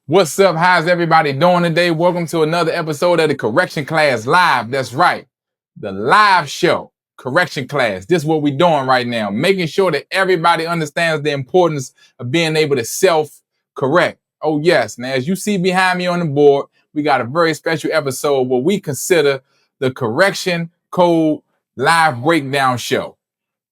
What's up? How's everybody doing today? Welcome to another episode of the Correction Class Live. That's right, the live show, Correction Class. This is what we're doing right now, making sure that everybody understands the importance of being able to self-correct. Oh yes, now as you see behind me on the board, we got a very special episode where we consider the Correction Code Live Breakdown Show.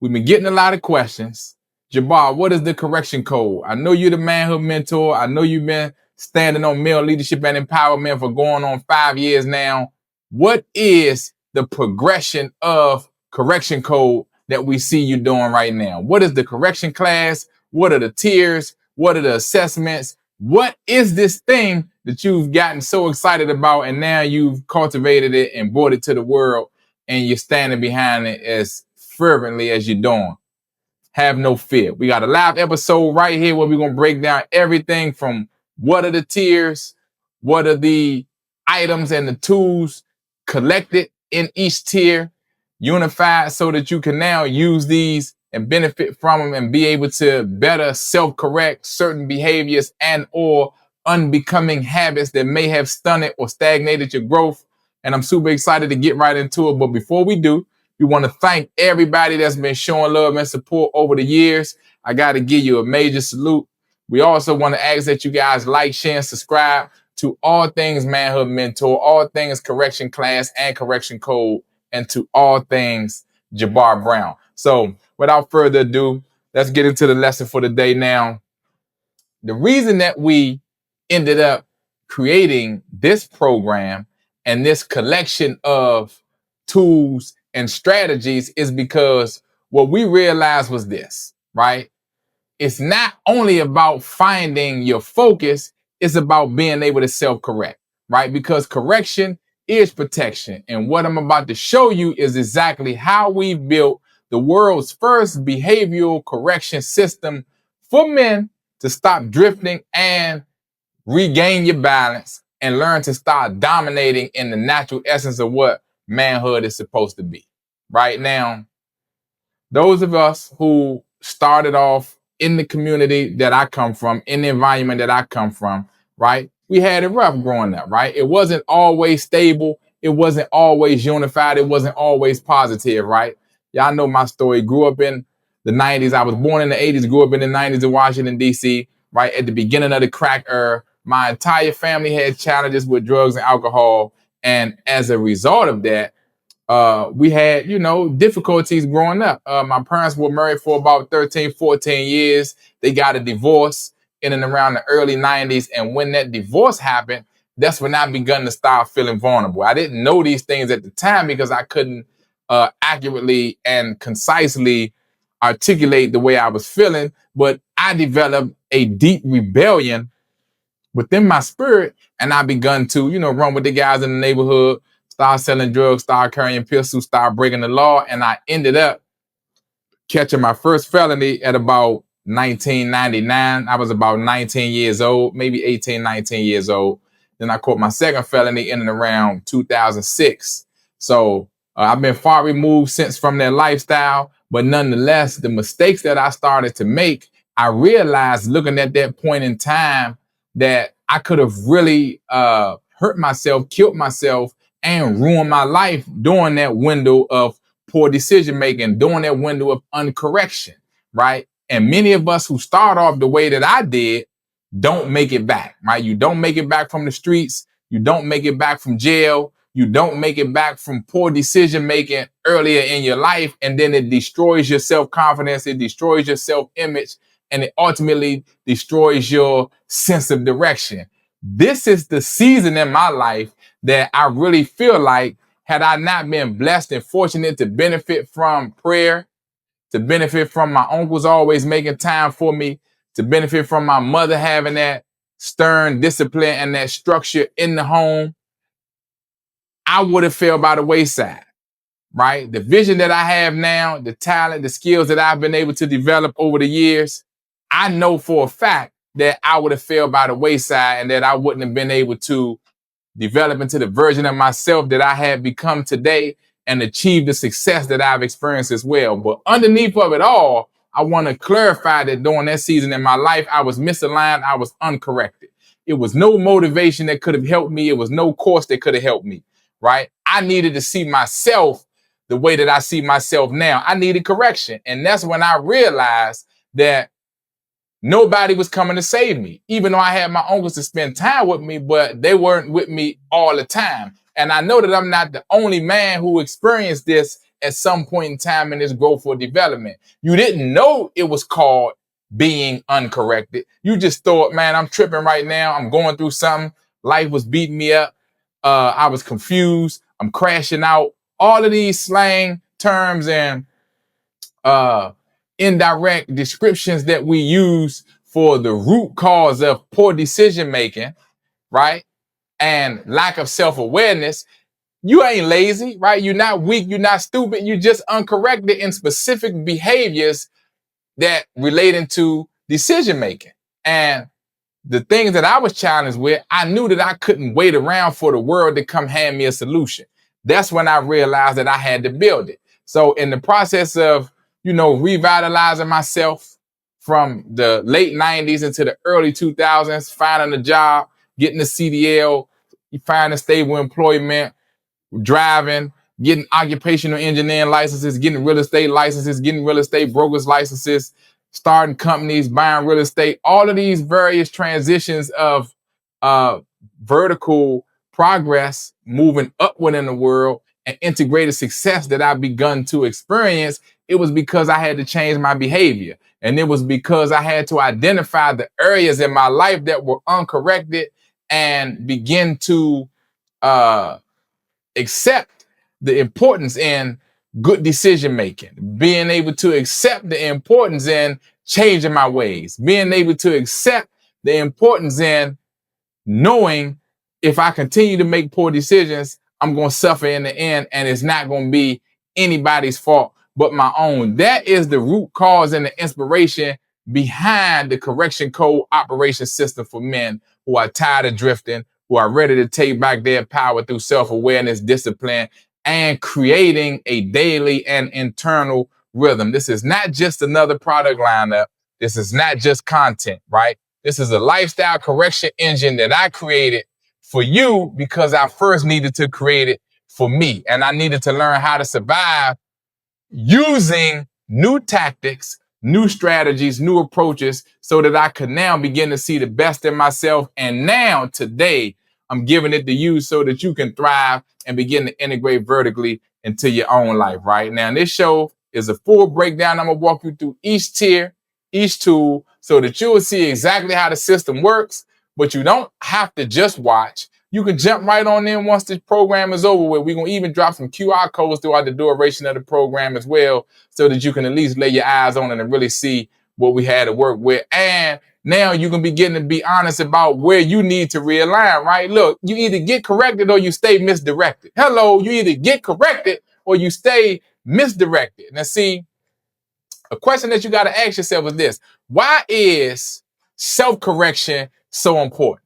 We've been getting a lot of questions. Jabar, what is the correction code? I know you're the manhood mentor. I know you've been standing on male leadership and empowerment for going on 5 years now. What is the progression of correction code that we see you doing right now? What is the correction class? What are the tiers? What are the assessments? What is this thing that you've gotten so excited about and now you've cultivated it and brought it to the world and you're standing behind it as fervently as you're doing? Have no fear. We got a live episode right here where we're going to break down everything from what are the tiers, what are the items and the tools collected in each tier, unified so that you can now use these and benefit from them and be able to better self-correct certain behaviors and or unbecoming habits that may have stunted or stagnated your growth. And I'm super excited to get right into it. But before we do, we want to thank everybody that's been showing love and support over the years. I got to give you a major salute. We also want to ask that you guys like, share, and subscribe to all things Manhood Mentor, all things Correction Class and Correction Code, and to all things Jabar Brown. So without further ado, let's get into the lesson for the day now. The reason that we ended up creating this program and this collection of tools and strategies is because what we realized was this, right? It's not only about finding your focus, it's about being able to self-correct, right? Because correction is protection. And what I'm about to show you is exactly how we built the world's first behavioral correction system for men to stop drifting and regain your balance and learn to start dominating in the natural essence of what manhood is supposed to be. Right now, those of us who started off in the community that I come from, in the environment that I come from, right? We had it rough growing up, right? It wasn't always stable. It wasn't always unified. It wasn't always positive, right? Y'all know my story. Grew up in the 90s. I was born in the 80s, grew up in the 90s in Washington, D.C., right? At the beginning of the crack era. My entire family had challenges with drugs and alcohol. And as a result of that, we had, difficulties growing up. My parents were married for about 13, 14 years. They got a divorce in and around the early 90s. And when that divorce happened, that's when I begun to start feeling vulnerable. I didn't know these things at the time because I couldn't accurately and concisely articulate the way I was feeling. But I developed a deep rebellion within my spirit, and I begun to, run with the guys in the neighborhood, start selling drugs, start carrying pistols, start breaking the law, and I ended up catching my first felony at about 1999. I was about 19 years old, maybe 18, 19 years old. Then I caught my second felony in and around 2006. So I've been far removed since from that lifestyle, but nonetheless, the mistakes that I started to make, I realized looking at that point in time that I could have really hurt myself, killed myself, and ruined my life during that window of poor decision making, during that window of uncorrection, right? And many of us who start off the way that I did don't make it back, right? You don't make it back from the streets. You don't make it back from jail. You don't make it back from poor decision making earlier in your life. And then it destroys your self-confidence. It destroys your self-image. And it ultimately destroys your sense of direction. This is the season in my life that I really feel like, had I not been blessed and fortunate to benefit from prayer, to benefit from my uncles always making time for me, to benefit from my mother having that stern discipline and that structure in the home, I would have fell by the wayside, right? The vision that I have now, the talent, the skills that I've been able to develop over the years, I know for a fact that I would have fell by the wayside and that I wouldn't have been able to develop into the version of myself that I have become today and achieve the success that I've experienced as well. But underneath of it all, I want to clarify that during that season in my life, I was misaligned, I was uncorrected. It was no motivation that could have helped me. It was no course that could have helped me, right? I needed to see myself the way that I see myself now. I needed correction. And that's when I realized that nobody was coming to save me, even though I had my uncles to spend time with me, but they weren't with me all the time. And I know that I'm not the only man who experienced this at some point in time in his growth or development. You didn't know it was called being uncorrected. You just thought, man, I'm tripping right now. I'm going through something. Life was beating me up. I was confused. I'm crashing out. All of these slang terms and indirect descriptions that we use for the root cause of poor decision making, right? And lack of self-awareness. You ain't lazy, right? You're not weak. You're not stupid. You're just uncorrected in specific behaviors that relating to decision making. And the things that I was challenged with, I knew that I couldn't wait around for the world to come hand me a solution. That's when I realized that I had to build it. So in the process of, revitalizing myself from the late 90s into the early 2000s, finding a job, getting a CDL, finding stable employment, driving, getting occupational engineering licenses, getting real estate licenses, getting real estate brokers licenses, starting companies, buying real estate, all of these various transitions of vertical progress, moving upward in the world and integrated success that I've begun to experience. It was because I had to change my behavior. And it was because I had to identify the areas in my life that were uncorrected and begin to accept the importance in good decision making, being able to accept the importance in changing my ways, being able to accept the importance in knowing if I continue to make poor decisions, I'm going to suffer in the end, and it's not going to be anybody's fault but my own. That is the root cause and the inspiration behind the correction code operation system for men who are tired of drifting, who are ready to take back their power through self-awareness, discipline, and creating a daily and internal rhythm. This is not just another product lineup. This is not just content, right? This is a lifestyle correction engine that I created for you because I first needed to create it for me. And I needed to learn how to survive using new tactics, new strategies, new approaches so that I could now begin to see the best in myself. And now today, I'm giving it to you so that you can thrive and begin to integrate vertically into your own life, right? Now, this show is a full breakdown. I'm going to walk you through each tier, each tool, so that you will see exactly how the system works, but you don't have to just watch. You can jump right on in once the program is over with. We're going to even drop some QR codes throughout the duration of the program as well, so that you can at least lay your eyes on it and really see what we had to work with. And now you can begin to be honest about where you need to realign, right? Look, you either get corrected or you stay misdirected. Hello, you either get corrected or you stay misdirected. Now see, a question that you got to ask yourself is this: why is self-correction so important?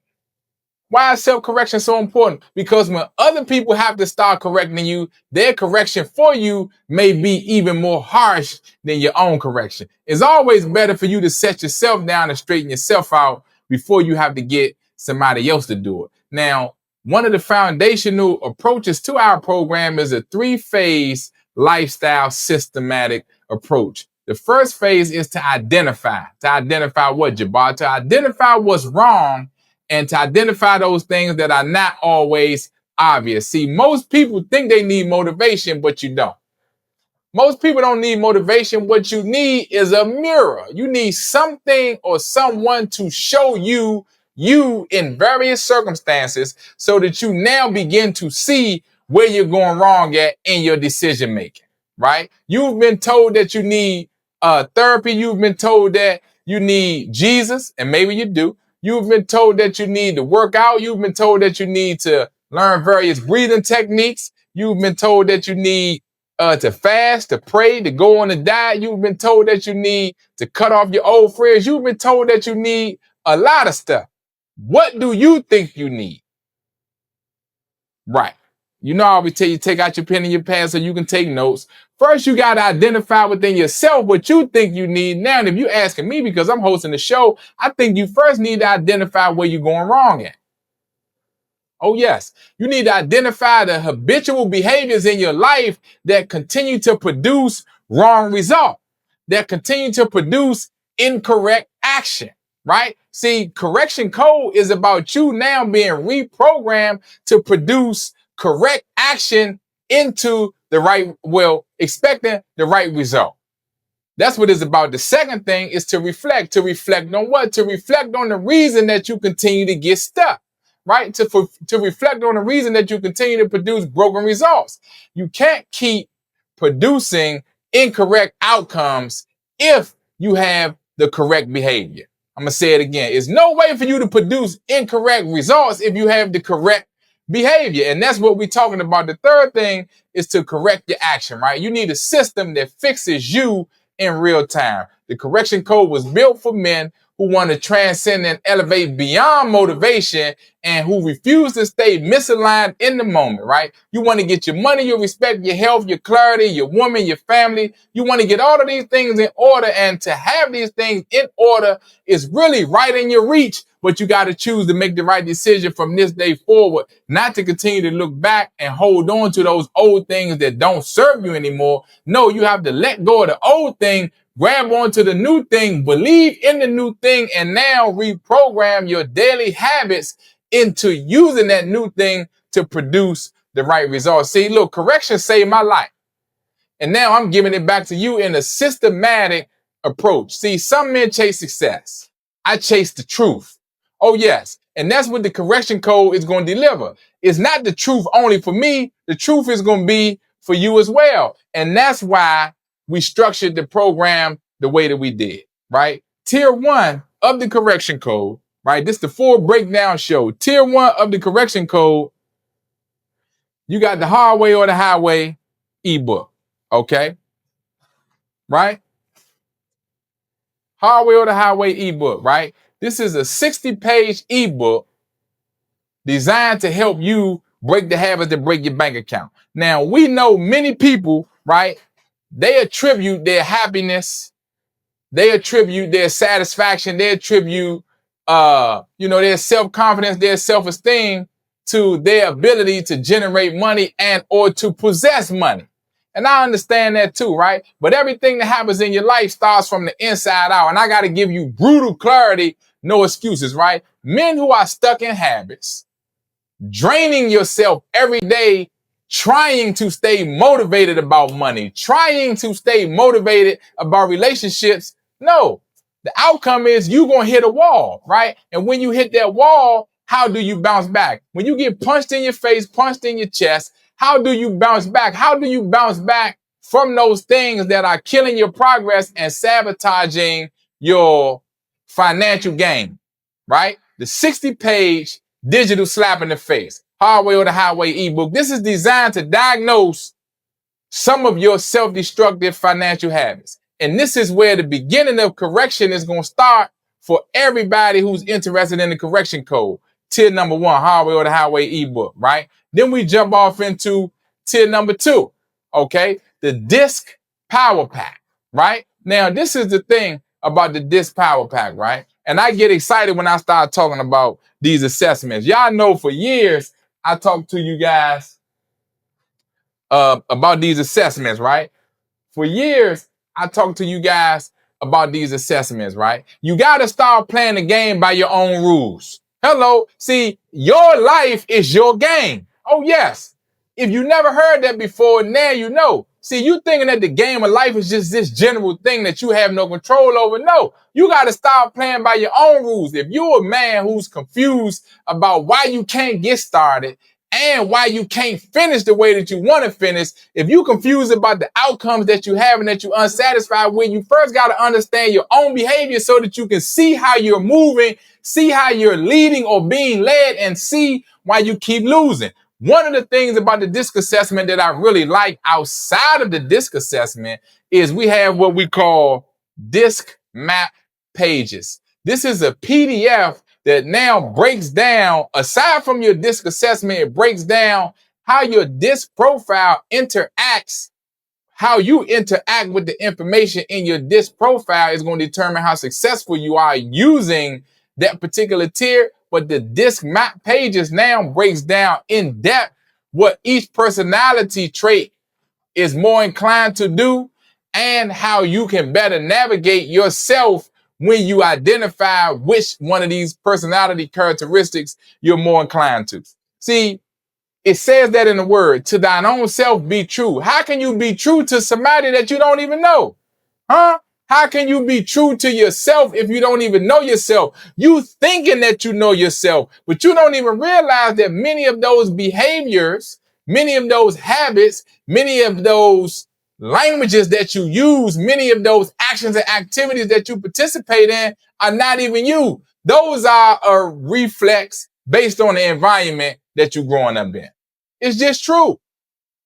Why is self-correction so important? Because when other people have to start correcting you, their correction for you may be even more harsh than your own correction. It's always better for you to set yourself down and straighten yourself out before you have to get somebody else to do it. Now, one of the foundational approaches to our program is a 3-phase lifestyle systematic approach. The first phase is to identify. To identify what, Jabar? To identify what's wrong and to identify those things that are not always obvious. See, most people think they need motivation, but you don't. Most people don't need motivation. What you need is a mirror. You need something or someone to show you in various circumstances so that you now begin to see where you're going wrong at in your decision making, right? You've been told that you need therapy. You've been told that you need Jesus, and maybe you do. You've been told that you need to work out. You've been told that you need to learn various breathing techniques. You've been told that you need to fast, to pray, to go on a diet. You've been told that you need to cut off your old friends. You've been told that you need a lot of stuff. What do you think you need? Right. You know, I always tell you, take out your pen and your pad so you can take notes. First, you got to identify within yourself what you think you need. Now, and if you're asking me because I'm hosting the show, I think you first need to identify where you're going wrong at. Oh, yes. You need to identify the habitual behaviors in your life that continue to produce wrong results, that continue to produce incorrect action, right? See, correction code is about you now being reprogrammed to produce correct action into the right, expecting the right result. That's what it's about. The second thing is to reflect. To reflect on what? To reflect on the reason that you continue to get stuck, right? To reflect on the reason that you continue to produce broken results. You can't keep producing incorrect outcomes if you have the correct behavior. I'm going to say it again. There's no way for you to produce incorrect results if you have the correct behavior. And that's what we're talking about. The third thing is to correct your action, right? You need a system that fixes you in real time. The correction code was built for men who want to transcend and elevate beyond motivation and who refuse to stay misaligned in the moment, right? You want to get your money, your respect, your health, your clarity, your woman, your family. You want to get all of these things in order, and to have these things in order is really right in your reach, but you got to choose to make the right decision from this day forward, not to continue to look back and hold on to those old things that don't serve you anymore. No, you have to let go of the old thing, grab onto the new thing, believe in the new thing, and now reprogram your daily habits into using that new thing to produce the right results. See, look, correction saved my life. And now I'm giving it back to you in a systematic approach. See, some men chase success. I chase the truth. Oh, yes. And that's what the correction code is going to deliver. It's not the truth only for me. The truth is going to be for you as well. And that's why we structured the program the way that we did, right? Tier 1 of the correction code, right? This is the full breakdown show. Tier 1 of the correction code, you got the hard way or the highway ebook, okay? Right? Hard way or the highway ebook, right? This is a 60-page ebook designed to help you break the habits that break your bank account. Now, we know many people, right? They attribute their happiness, they attribute their satisfaction, they attribute, their self-confidence, their self-esteem to their ability to generate money and or to possess money. And I understand that too, right? But everything that happens in your life starts from the inside out. And I got to give you brutal clarity, no excuses, right? Men who are stuck in habits, draining yourself every day, trying to stay motivated about money, trying to stay motivated about relationships. No, the outcome is you're going to hit a wall, right? And when you hit that wall, how do you bounce back? When you get punched in your face, punched in your chest, how do you bounce back? How do you bounce back from those things that are killing your progress and sabotaging your financial gain, right? The 60-page digital slap in the face, hard way or the highway ebook. This is designed to diagnose some of your self-destructive financial habits. And this is where the beginning of correction is going to start for everybody who's interested in the correction code. Tier number 1, hard way or the highway ebook, right? Then we jump off into tier number 2, okay? The disc power pack, right? Now, this is the thing about the disc power pack, right? And I get excited when I start talking about these assessments. Y'all know for years, I talked to you guys about these assessments, right? For years, I talked to you guys about these assessments, right? You got to start playing the game by your own rules. Hello. See, your life is your game. Oh, yes. If you never heard that before, now you know. See, you thinking that the game of life is just this general thing that you have no control over. No, you got to start playing by your own rules. If you're a man who's confused about why you can't get started and why you can't finish the way that you want to finish, if you're confused about the outcomes that you have and that you're unsatisfied with, you first got to understand your own behavior so that you can see how you're moving, see how you're leading or being led, and see why you keep losing. One of the things about the disc assessment that I really like outside of the disc assessment is we have what we call disc map pages. This is a PDF that now breaks down, aside from your disc assessment, it breaks down how your disc profile interacts, how you interact with the information in your disc profile is going to determine how successful you are using that particular tier. But the disc map pages now breaks down in depth what each personality trait is more inclined to do and how you can better navigate yourself when you identify which one of these personality characteristics you're more inclined to. See, it says that in the word, to thine own self be true. How can you be true to somebody that you don't even know? Huh? How can you be true to yourself if you don't even know yourself? You thinking that you know yourself, but you don't even realize that many of those behaviors, many of those habits, many of those languages that you use, many of those actions and activities that you participate in are not even you. Those are a reflex based on the environment that you're growing up in. It's just true.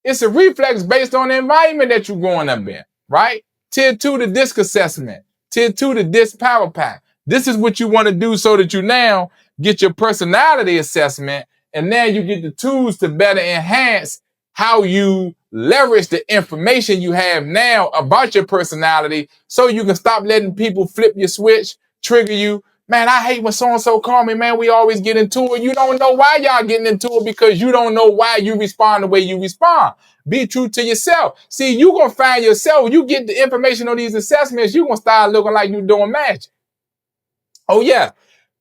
It's a reflex based on the environment that you're growing up in, right? Tier 2, the disc assessment. Tier 2, the disc power pack. This is what you want to do so that you now get your personality assessment, and now you get the tools to better enhance how you leverage the information you have now about your personality so you can stop letting people flip your switch, trigger you. Man, I hate when so-and-so call me, man, we always get into it. You don't know why y'all getting into it because you don't know why you respond the way you respond. Be true to yourself. See, you going to find yourself, when you get the information on these assessments, you going to start looking like you doing magic. Oh, yeah.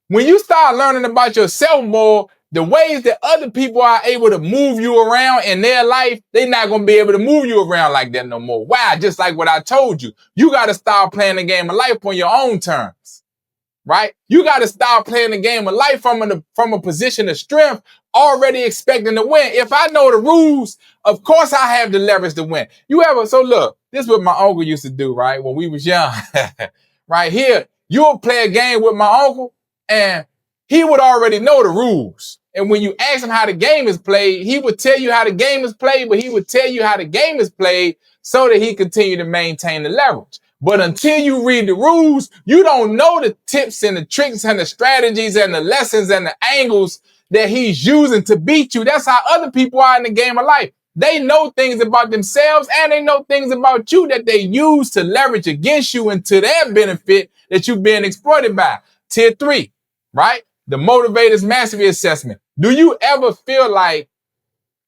When you start learning about yourself more, the ways that other people are able to move you around in their life, they're not going to be able to move you around like that no more. Why? Just like what I told you. You got to start playing the game of life on your own terms. Right? You got to start playing the game of life from a position of strength, already expecting to win. If I know the rules, of course I have the leverage to win. So look, this is what my uncle used to do, right? When we was young, right here, you'll play a game with my uncle and he would already know the rules. And when you ask him how the game is played, he would tell you how the game is played, but he would tell you how the game is played so that he continue to maintain the leverage. But until you read the rules, you don't know the tips and the tricks and the strategies and the lessons and the angles that he's using to beat you. That's how other people are in the game of life. They know things about themselves and they know things about you that they use to leverage against you and to their benefit that you're being exploited by. Tier 3, right? The motivators mastery assessment. Do you ever feel like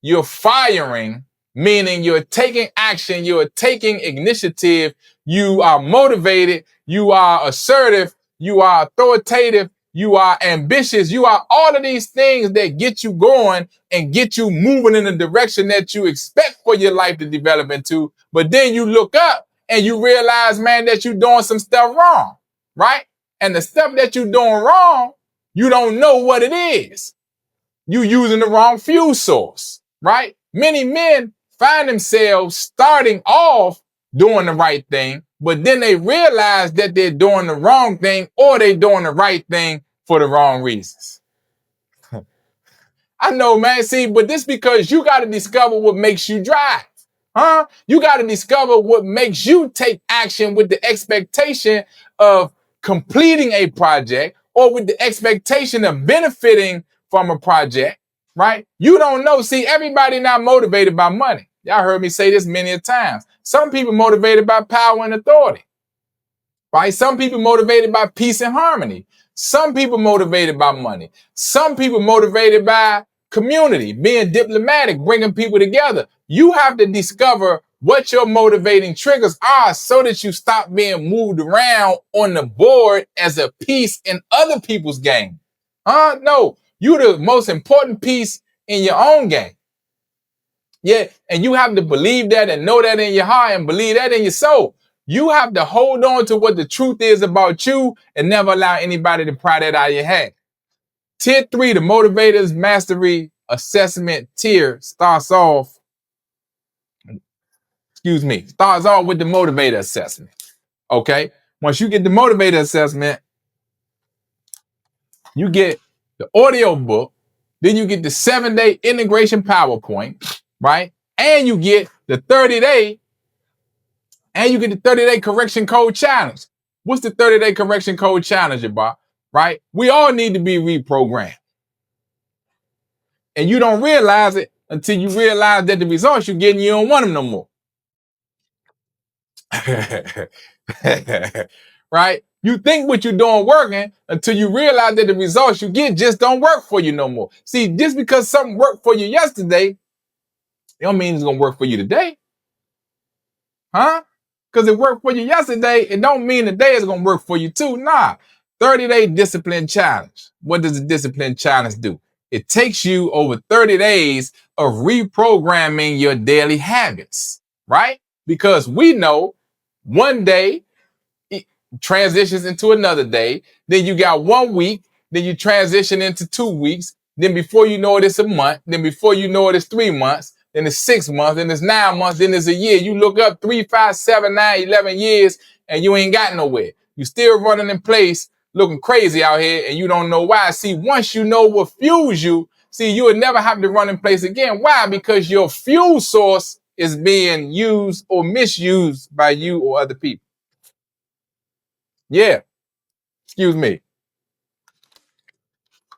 you're firing, meaning you're taking action, you're taking initiative, you are motivated, you are assertive, you are authoritative, you are ambitious, you are all of these things that get you going and get you moving in the direction that you expect for your life to develop into. But then you look up and you realize, man, that you're doing some stuff wrong, right? And the stuff that you're doing wrong, you don't know what it is. You using the wrong fuel source, right? Many men find themselves starting off doing the right thing, but then they realize that they're doing the wrong thing or they're doing the right thing for the wrong reasons. I know, man. See, but this because you got to discover what makes you drive. Huh? You got to discover what makes you take action with the expectation of completing a project or with the expectation of benefiting from a project, right? You don't know. See, everybody not motivated by money. Y'all heard me say this many a times. Some people motivated by power and authority, right? Some people motivated by peace and harmony. Some people motivated by money. Some people motivated by community, being diplomatic, bringing people together. You have to discover what your motivating triggers are so that you stop being moved around on the board as a piece in other people's game. No, you're the most important piece in your own game. Yeah, and you have to believe that and know that in your heart and believe that in your soul. You have to hold on to what the truth is about you and never allow anybody to pry that out of your head. Tier 3, the motivators mastery assessment tier starts off with the motivator assessment. Okay. Once you get the motivator assessment, you get the audio book, then you get the 7-day integration PowerPoint, right? And you get the 30-day correction code challenge. What's the 30-day correction code challenge, Jabar? Right? We all need to be reprogrammed. And you don't realize it until you realize that the results you're getting, you don't want them no more. Right? You think what you're doing working until you realize that the results you get just don't work for you no more. See, just because something worked for you yesterday, it don't mean it's gonna work for you today. Huh? Because it worked for you yesterday, it don't mean today it's gonna work for you too. Nah. 30-day discipline challenge. What does the discipline challenge do? It takes you over 30 days of reprogramming your daily habits, right? Because we know one day it transitions into another day. Then you got 1 week. Then you transition into 2 weeks. Then before you know it, it's a month. Then before you know it, it's 3 months. Then it's 6 months. Then it's 9 months. Then it's a year. You look up 3, 5, 7, 9, 11 years, and you ain't got nowhere. You still running in place, looking crazy out here, and you don't know why. See, once you know what fuels you, see, you would never have to run in place again. Why? Because your fuel source is being used or misused by you or other people. Yeah. Excuse me.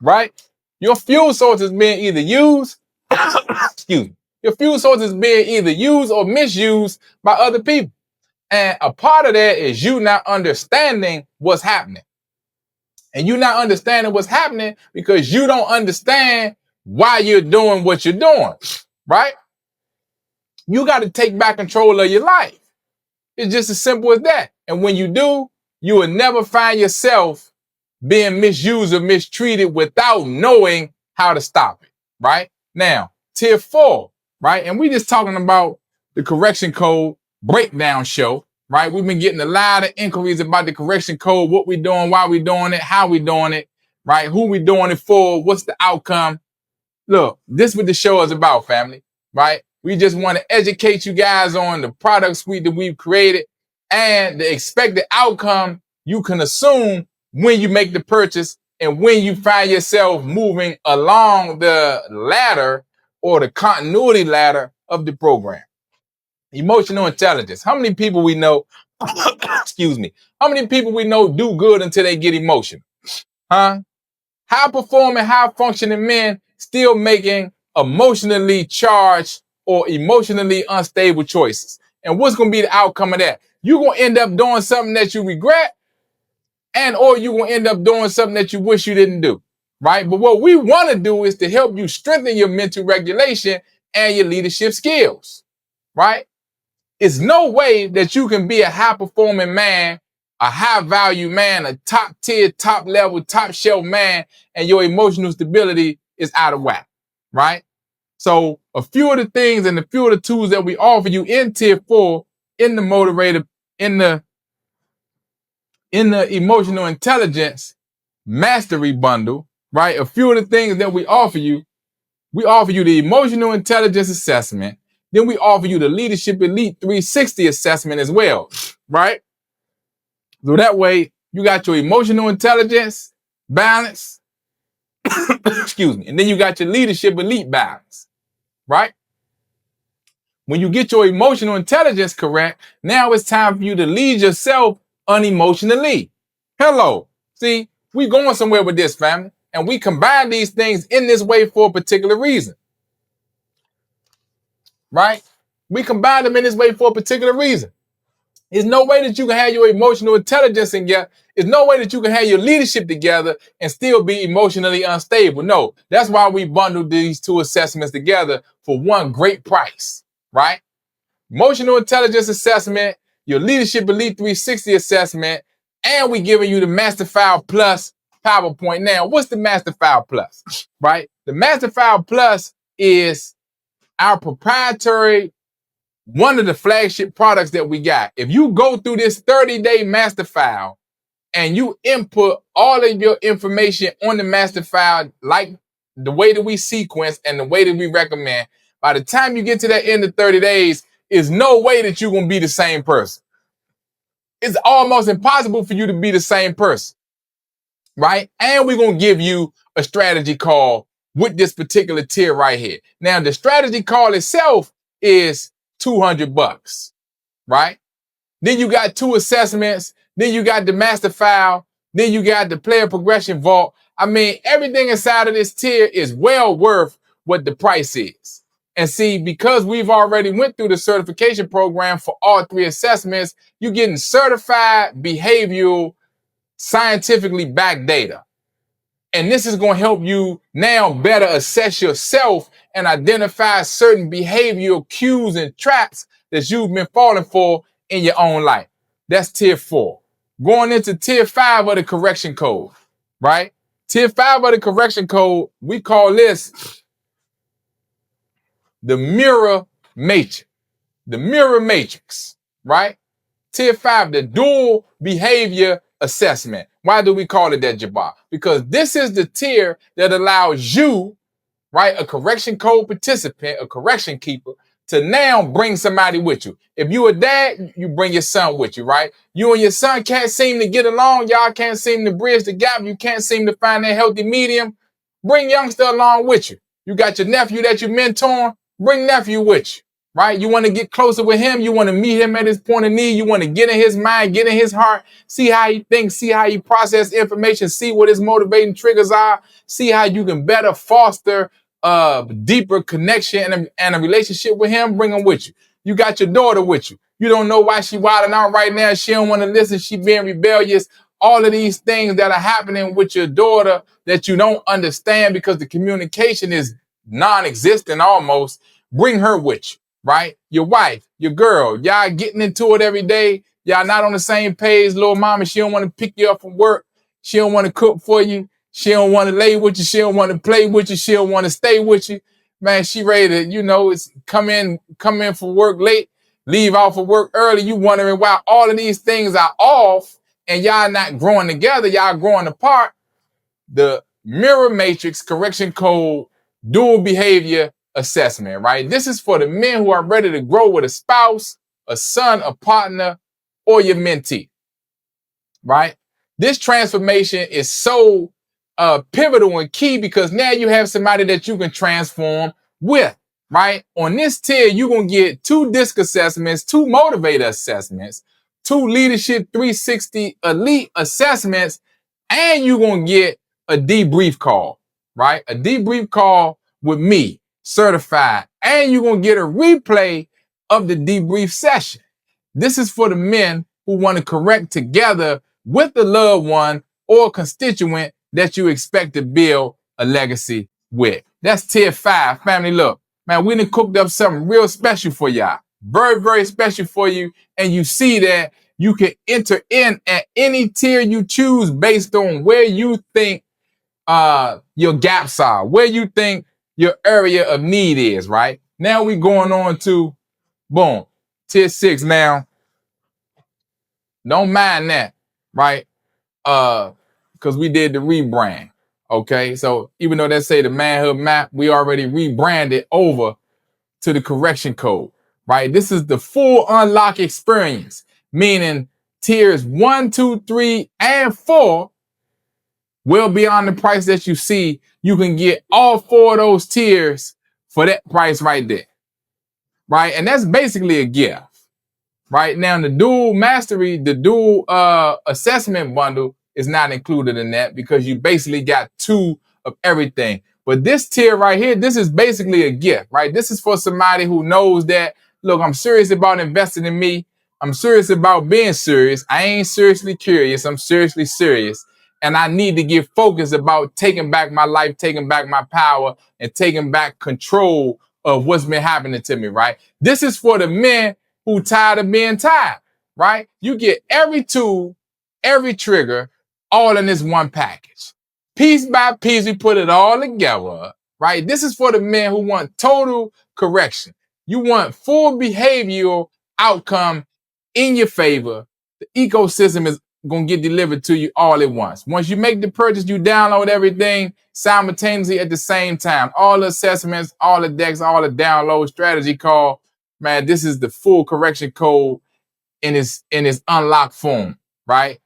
Right? Your fuel source is being either used, excuse me. Your fuel source is being either used or misused by other people. And a part of that is you not understanding what's happening. And you not understanding what's happening because you don't understand why you're doing what you're doing. Right? You got to take back control of your life. It's just as simple as that. And when you do, you will never find yourself being misused or mistreated without knowing how to stop it, right? Now, tier 4, right? And we just talking about the correction code breakdown show, right? We've been getting a lot of inquiries about the correction code, what we doing, why we doing it, how we doing it, right? Who we doing it for, what's the outcome? Look, this is what the show is about, family, right? We just want to educate you guys on the product suite that we've created and the expected outcome you can assume when you make the purchase and when you find yourself moving along the ladder or the continuity ladder of the program. Emotional intelligence. How many people we know, excuse me, how many people we know do good until they get emotional? Huh? High performing, high functioning men still making emotionally charged or emotionally unstable choices. And what's going to be the outcome of that? You're going to end up doing something that you regret, and or you're going to end up doing something that you wish you didn't do, right? But what we want to do is to help you strengthen your mental regulation and your leadership skills, right? It's no way that you can be a high-performing man, a high-value man, a top-tier, top-level, top-shelf man, and your emotional stability is out of whack, right? So a few of the things and a few of the tools that we offer you in tier 4, in the motivator, in the emotional intelligence mastery bundle, right? A few of the things that we offer you the emotional intelligence assessment. Then we offer you the Leadership Elite 360 assessment as well, right? So that way you got your emotional intelligence balance, excuse me, and then you got your Leadership Elite balance, right? When you get your emotional intelligence correct, now it's time for you to lead yourself unemotionally. Hello. See, we going somewhere with this, family, and we combine these things in this way for a particular reason. Right? We combine them in this way for a particular reason. There's no way that you can have your emotional intelligence together. There's no way that you can have your leadership together and still be emotionally unstable. No, that's why we bundled these two assessments together for one great price, right? Emotional intelligence assessment, your Leadership Elite 360 assessment, and we giving you the Master File Plus PowerPoint. Now, what's the Master File Plus, right? The Master File Plus is our proprietary, one of the flagship products that we got. If you go through this 30-day master file and you input all of your information on the master file, like the way that we sequence and the way that we recommend, by the time you get to that end of 30 days, there's no way that you're going to be the same person. It's almost impossible for you to be the same person, right? And we're going to give you a strategy call with this particular tier right here. Now, the strategy call itself is $200, right? Then you got 2 assessments. Then you got the master file. Then you got the player progression vault. I mean, everything inside of this tier is well worth what the price is. And see, because we've already went through the certification program for all 3 assessments, you're getting certified behavioral, scientifically backed data. And this is going to help you now better assess yourself and identify certain behavioral cues and traps that you've been falling for in your own life. That's tier 4. Going into tier 5 of the correction code, right? Tier 5 of the correction code, we call this the mirror matrix. The mirror matrix, right? Tier 5, the dual behavior assessment. Why do we call it that, Jabar? Because this is the tier that allows you, right, a correction code participant, a correction keeper, to now bring somebody with you. If you a dad, you bring your son with you, right? You and your son can't seem to get along. Y'all can't seem to bridge the gap. You can't seem to find that healthy medium. Bring youngster along with you. You got your nephew that you mentor. Bring nephew with you. Right? You want to get closer with him. You want to meet him at his point of need. You want to get in his mind, get in his heart, see how he thinks, see how he processes information, see what his motivating triggers are, see how you can better foster a deeper connection and a relationship with him. Bring him with you. You got your daughter with you. You don't know why she wilding out right now. She don't want to listen. She being rebellious. All of these things that are happening with your daughter that you don't understand because the communication is non-existent almost. Bring her with you. Right? Your wife, your girl, y'all getting into it every day. Y'all not on the same page. Little mama, she don't want to pick you up from work. She don't want to cook for you. She don't want to lay with you. She don't want to play with you. She don't want to stay with you. Man, she ready to, it's come in for work late, leave out for work early. You wondering why all of these things are off and y'all not growing together. Y'all growing apart. The mirror matrix correction code dual behavior assessment, right? This is for the men who are ready to grow with a spouse, a son, a partner, or your mentee, right? This transformation is so pivotal and key because now you have somebody that you can transform with, right? On this tier, you're going to get 2 disc assessments, 2 motivator assessments, 2 leadership 360 elite assessments, and you're going to get a debrief call, right? A debrief call with me, certified, and you're going to get a replay of the debrief session. This is for the men who want to correct together with the loved one or constituent that you expect to build a legacy with. That's tier 5. Family, look, man, we done cooked up something real special for y'all. Very, very special for you. And you see that you can enter in at any tier you choose based on where you think your gaps are, where you think your area of need is, right? Now we going on to, boom, tier 6 now. Don't mind that, right? Because we did the rebrand, okay? So even though they say the manhood map, we already rebranded over to the correction code, right? This is the full unlock experience, meaning tiers 1, 2, 3, and 4 well beyond the price that you see. You can get all 4 of those tiers for that price right there, right? And that's basically a gift. Right now, the dual mastery, the dual assessment bundle is not included in that because you basically got 2 of everything. But this tier right here, this is basically a gift, right? This is for somebody who knows that, look, I'm serious about investing in me. I'm serious about being serious. I ain't seriously curious. I'm seriously serious. And I need to get focused about taking back my life, taking back my power, and taking back control of what's been happening to me, right? This is for the men who tired of being tired, right? You get every tool, every trigger, all in this one package. Piece by piece, we put it all together, right? This is for the men who want total correction. You want full behavioral outcome in your favor. The ecosystem is going to get delivered to you all at once. Once you make the purchase, you download everything simultaneously at the same time. All the assessments, all the decks, all the download strategy call. Man, this is the full correction code in its unlocked form, right?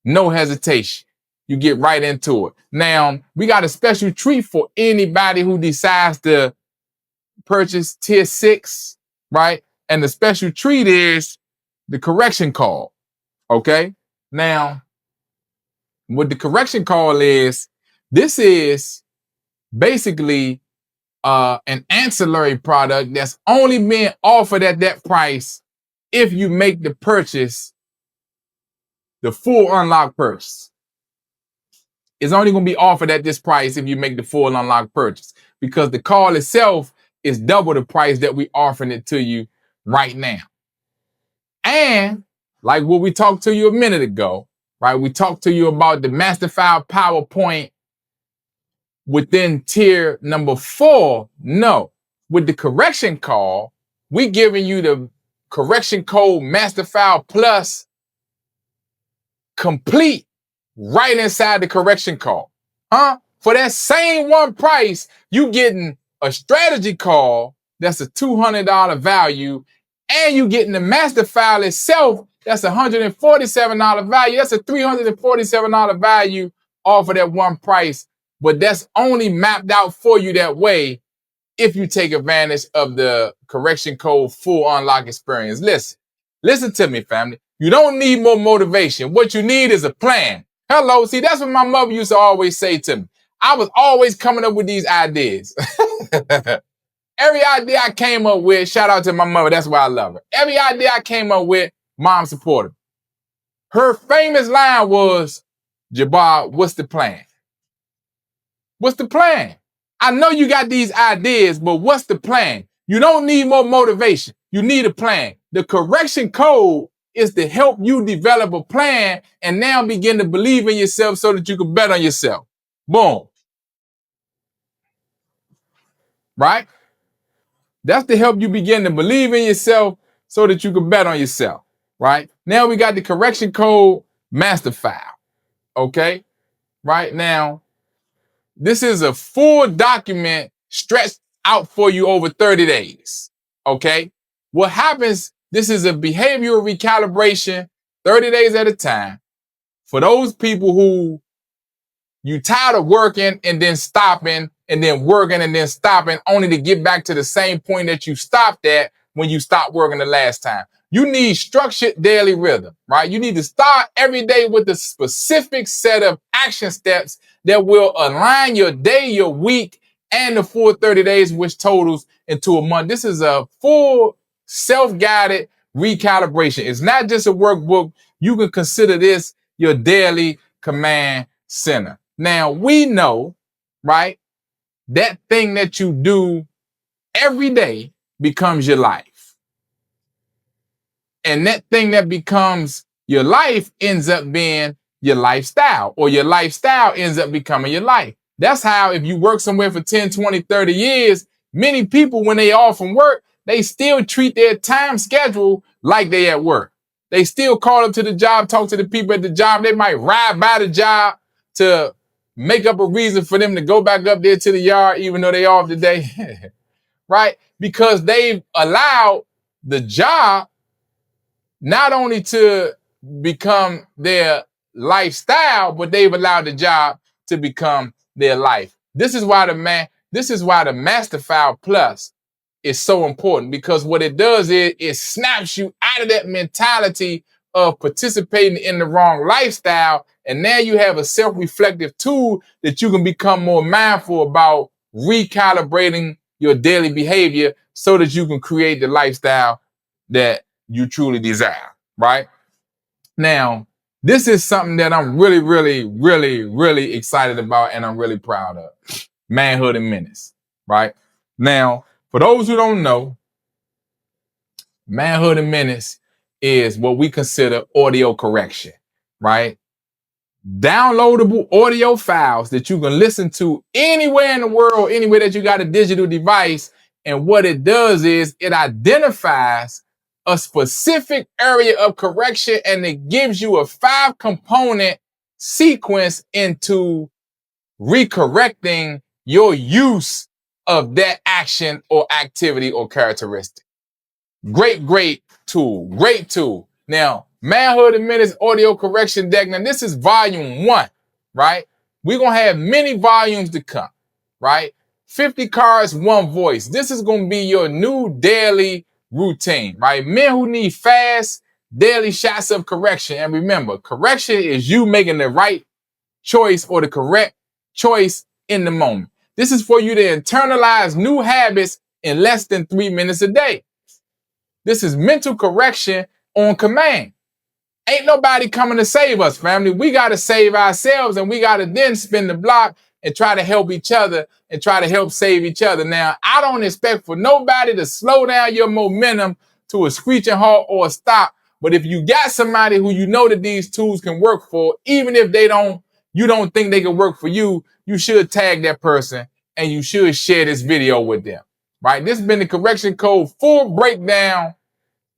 No hesitation. You get right into it. Now, we got a special treat for anybody who decides to purchase tier 6, right? And the special treat is the correction call, okay? Now, what the correction call is, this is basically an ancillary product that's only being offered at that price if you make the purchase, the full unlock purchase. It's only going to be offered at this price if you make the full unlock purchase, because the call itself is double the price that we offering it to you right now. And like what we talked to you a minute ago, right? We talked to you about the master file PowerPoint within tier number 4. No, with the correction call, we giving you the correction code master file plus complete right inside the correction call. For that same one price, you getting a strategy call that's a $200 value, and you getting the master file itself that's a $147 value. That's a $347 value off of that one price, but that's only mapped out for you that way if you take advantage of the correction code full unlock experience. Listen to me, family. You don't need more motivation. What you need is a plan. Hello. See, that's what my mother used to always say to me. I was always coming up with these ideas. Every idea I came up with, shout out to my mother, that's why I love her. Every idea I came up with, mom supported. Her famous line was, Jabar, what's the plan? What's the plan? I know you got these ideas, but what's the plan? You don't need more motivation. You need a plan. The correction code is to help you develop a plan and now begin to believe in yourself so that you can bet on yourself. Boom. Right? That's to help you begin to believe in yourself so that you can bet on yourself. Right? Now we got the correction code master file. Okay? Right now, this is a full document stretched out for you over 30 days. Okay? What happens, this is a behavioral recalibration 30 days at a time for those people who you tired of working and then stopping and then working and then stopping only to get back to the same point that you stopped at when you stopped working the last time. You need structured daily rhythm, right? You need to start every day with a specific set of action steps that will align your day, your week, and the full 30 days, which totals into a month. This is a full self-guided recalibration. It's not just a workbook. You can consider this your daily command center. Now, we know, right, that thing that you do every day becomes your life. And that thing that becomes your life ends up being your lifestyle, or your lifestyle ends up becoming your life. That's how, if you work somewhere for 10, 20, 30 years, many people, when they off from work, they still treat their time schedule like they at work. They still call up to the job, talk to the people at the job. They might ride by the job to make up a reason for them to go back up there to the yard, even though they off today, right? Because they've allowed the job not only to become their lifestyle, but they've allowed the job to become their life. This is why the Master File Plus is so important, because what it does is it snaps you out of that mentality of participating in the wrong lifestyle. And now you have a self-reflective tool that you can become more mindful about recalibrating your daily behavior so that you can create the lifestyle that you truly desire, right? Now, this is something that I'm really, really, really, really excited about and I'm really proud of. Manhood in Minutes, right? Now, for those who don't know, Manhood in Minutes is what we consider audio correction, right? Downloadable audio files that you can listen to anywhere in the world, anywhere that you got a digital device. And what it does is it identifies a specific area of correction and it gives you a 5-component sequence into recorrecting your use of that action or activity or characteristic. Great tool. Great tool. Now, Manhood in Minutes audio correction deck. Now, this is volume 1, right? We're going to have many volumes to come, right? 50 cards, 1 voice. This is going to be your new daily routine, right? Men who need fast daily shots of correction. And remember, correction is you making the right choice or the correct choice in the moment. This is for you to internalize new habits in less than 3 minutes a day. This is mental correction on command. Ain't nobody coming to save us, family. We got to save ourselves, and we got to then spin the block and try to help each other and try to help save each other. Now, I don't expect for nobody to slow down your momentum to a screeching halt or a stop. But if you got somebody who you know that these tools can work for, even if you don't think they can work for you, you should tag that person and you should share this video with them, right? This has been the Correction Code full breakdown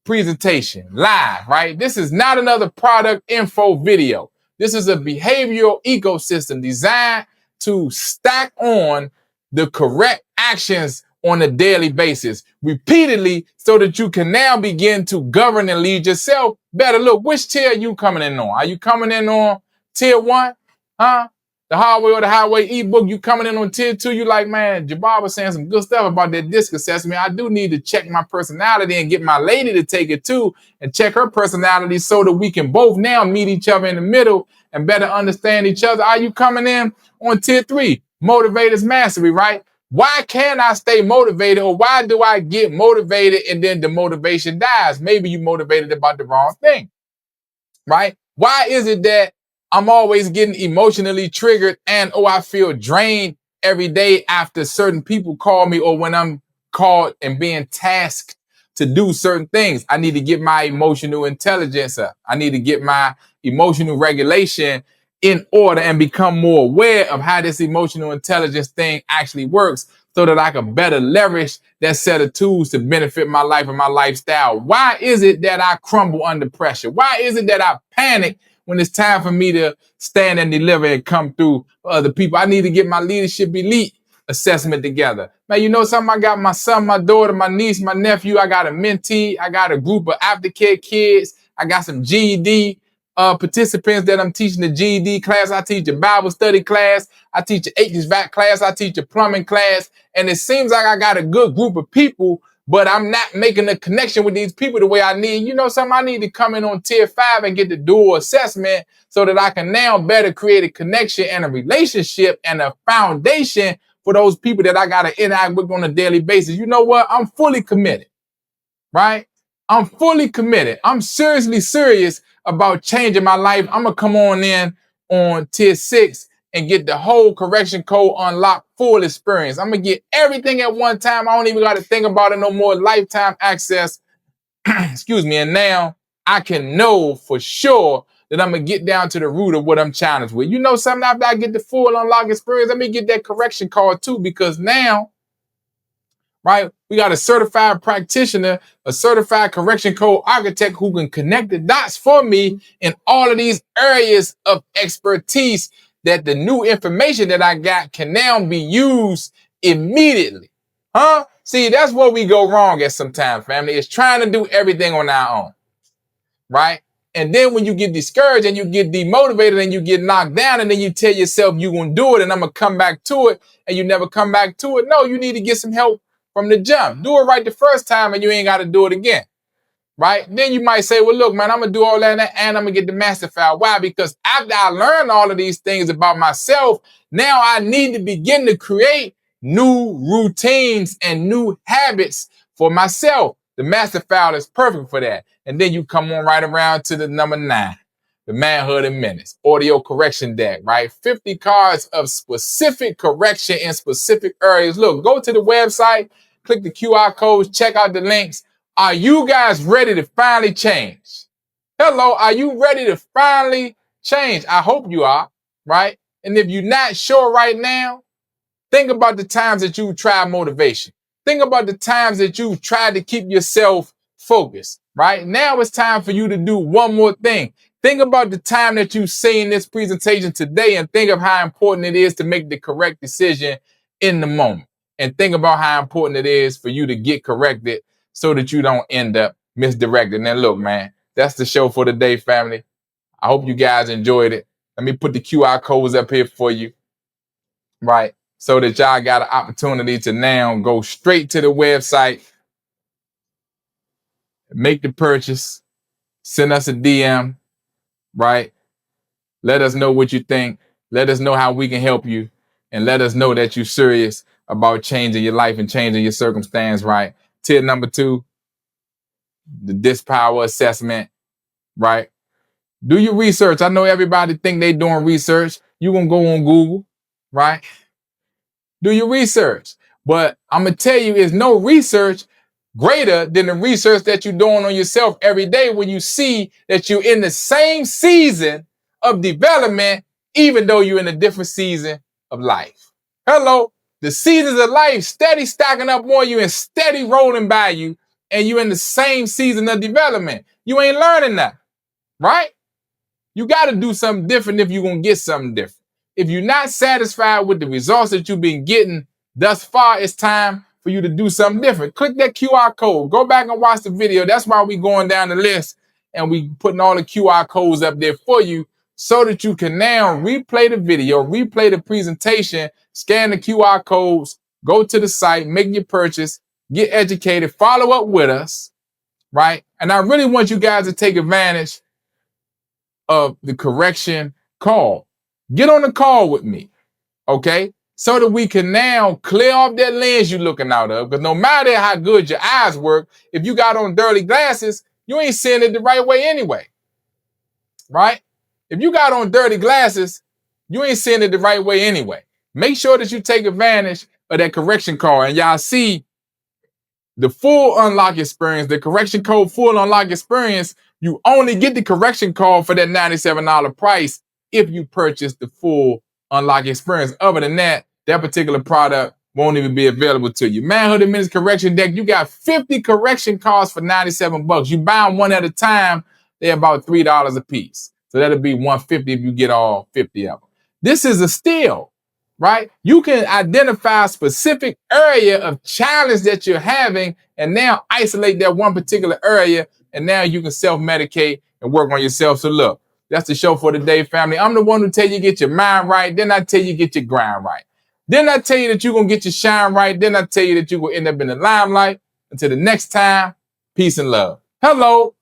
presentation live, right? This is not another product info video. This is a behavioral ecosystem designed to stack on the correct actions on a daily basis repeatedly so that you can now begin to govern and lead yourself better. Look, which tier are you coming in on? Are you coming in on tier 1? Huh? The hardware or the highway ebook, you coming in on tier 2, you like, man, Jabar was saying some good stuff about that disc assessment. I do need to check my personality and get my lady to take it too and check her personality so that we can both now meet each other in the middle and better understand each other. Are you coming in on tier 3? Motivators mastery, right? Why can't I stay motivated, or why do I get motivated and then the motivation dies? Maybe you motivated about the wrong thing, right? Why is it that I'm always getting emotionally triggered and I feel drained every day after certain people call me or when I'm called and being tasked to do certain things? I need to get my emotional intelligence up. I need to get my emotional regulation in order and become more aware of how this emotional intelligence thing actually works so that I can better leverage that set of tools to benefit my life and my lifestyle. Why is it that I crumble under pressure? Why is it that I panic when it's time for me to stand and deliver and come through for other people? I need to get my leadership elite assessment together. Man, you know something? I got my son, my daughter, my niece, my nephew. I got a mentee. I got a group of aftercare kids. I got some GED participants that I'm teaching the GED class. I teach a Bible study class. I teach an HVAC class. I teach a plumbing class. And it seems like I got a good group of people, but I'm not making a connection with these people the way I need. You know something? I need to come in on tier 5 and get the dual assessment so that I can now better create a connection and a relationship and a foundation for those people that I got to interact with on a daily basis. You know what? I'm fully committed, right? I'm fully committed. I'm seriously serious about changing my life. I'm going to come on in on tier 6 and get the whole Correction Code unlocked full experience. I'm going to get everything at one time. I don't even got to think about it no more. Lifetime access. Excuse me. And now I can know for sure that I'm going to get down to the root of what I'm challenged with. You know something? After I get the full unlock experience, let me get that correction card too, because now, right, we got a certified practitioner, a certified Correction Code architect who can connect the dots for me in all of these areas of expertise that the new information that I got can now be used immediately. Huh? See, that's where we go wrong at sometimes, family. It's trying to do everything on our own, right? And then when you get discouraged and you get demotivated and you get knocked down and then you tell yourself you're going to do it and I'm going to come back to it and you never come back to it. No, you need to get some help from the jump. Do it right the first time and you ain't got to do it again, right? Then you might say, well, look, man, I'm going to do all that and I'm going to get the master file. Why? Because after I learned all of these things about myself, now I need to begin to create new routines and new habits for myself. The master file is perfect for that. And then you come on right around to the number 9, the Manhood In Minutes, audio correction deck, right? 50 cards of specific correction in specific areas. Look, go to the website, click the QR codes, check out the links. Are you guys ready to finally change? Hello, are you ready to finally change? I hope you are, right? And if you're not sure right now, think about the times that you tried motivation. Think about the times that you tried to keep yourself focused, right? Now it's time for you to do one more thing. Think about the time that you've seen this presentation today and think of how important it is to make the correct decision in the moment. And think about how important it is for you to get corrected so that you don't end up misdirected. Now, look, man, that's the show for today, family. I hope you guys enjoyed it. Let me put the QR codes up here for you, right? So that y'all got an opportunity to now go straight to the website, make the purchase, send us a DM, right? Let us know what you think. Let us know how we can help you. and let us know that you're serious about changing your life and changing your circumstance, right? Tip number 2, the disc power assessment, right? Do your research. I know everybody think they doing research. You gonna go on Google, right? Do your research. But I'm gonna tell you, there's no research greater than the research that you're doing on yourself every day when you see that you're in the same season of development, even though you're in a different season of life. Hello, the seasons of life steady stacking up on you and steady rolling by you, and you're in the same season of development. You ain't learning that, right? You got to do something different if you're going to get something different. If you're not satisfied with the results that you've been getting thus far, it's time for you to do something different. Click that QR code. Go back and watch the video. That's why we going down the list and we putting all the QR codes up there for you so that you can now replay the video, replay the presentation, scan the QR codes, go to the site, make your purchase, get educated, follow up with us, right? And I really want you guys to take advantage of the correction call. Get on the call with me, okay? So that we can now clear off that lens you're looking out of. Because no matter how good your eyes work, if you got on dirty glasses, you ain't seeing it the right way anyway, right? If you got on dirty glasses, you ain't seeing it the right way anyway. Make sure that you take advantage of that correction call. And y'all see the full unlock experience, the correction code full unlock experience, you only get the correction call for that $97 price if you purchase the full unlock experience. Other than that, that particular product won't even be available to you. Manhood In Minutes correction deck, you got 50 correction cards for $97. You buy them one at a time, they're about $3 a piece. So that'll be $150 if you get all 50 of them. This is a steal, right? You can identify a specific area of challenge that you're having and now isolate that one particular area, and now you can self-medicate and work on yourself. So look, that's the show for today, family. I'm the one who tell you get your mind right, then I tell you get your grind right. Then I tell you that you're going to get your shine right, then I tell you that you're going to end up in the limelight. Until the next time, peace and love. Hello.